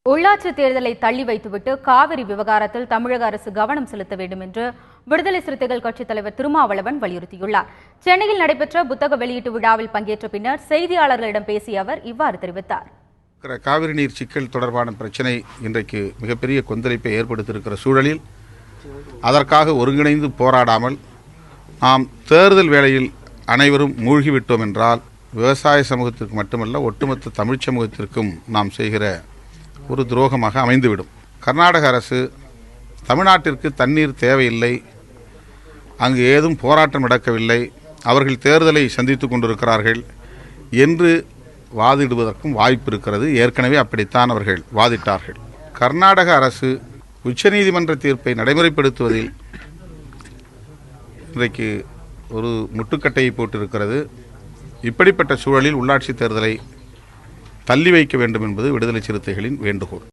உள்ளாட்சி தேர்தலை தள்ளி வைத்துவிட்டு காவிரி விவகாரத்தில் தமிழக அரசு கவனம் செலுத்த வேண்டும் என்று விடுதலை சிறுத்தைகள் கட்சித் தலைவர் திருமாவளவன் வலியுறுத்தியுள்ளார். சென்னையில் நடைபெற்ற புத்தக வெளியீட்டு விழாவில் பங்கேற்ற பின்னர் செய்தியாளர்களிடம் பேசிய அவர் இவ்வாறு தெரிவித்தார். காவிரி நீர் சிக்கல் தொடர்பான பிரச்சினை இன்றைக்கு மிகப்பெரிய கொந்தளிப்பை ஏற்படுத்தியிருக்கிற சூழலில் அதற்காக ஒருங்கிணைந்து போராடாமல் நாம் தேர்தல் வேளையில் அனைவரும் மூழ்கிவிட்டோம் என்றால் விவசாய சமூகத்திற்கு மட்டுமல்ல ஒட்டுமொத்த தமிழ் சமூகத்திற்கும் நாம் செய்கிற ஒரு துரோகமாக அமைந்துவிடும். கர்நாடக அரசு தமிழ்நாட்டிற்கு தண்ணீர் தேவையில்லை, அங்கு ஏதும் போராட்டம் நடக்கவில்லை, அவர்கள் தேர்தலை சந்தித்து கொண்டிருக்கிறார்கள் என்று வாதிடுவதற்கும் வாய்ப்பு இருக்கிறது. ஏற்கனவே அப்படித்தான் அவர்கள் வாதிட்டார்கள். கர்நாடக அரசு உச்சநீதிமன்ற தீர்ப்பை நடைமுறைப்படுத்துவதில் இன்றைக்கு ஒரு முட்டுக்கட்டையை போட்டிருக்கிறது. இப்படிப்பட்ட சூழலில் உள்ளாட்சி தேர்தலை தள்ளி வைக்க வேண்டும் என்பது விடுதலை சிறுத்தைகளின் வேண்டுகோள்.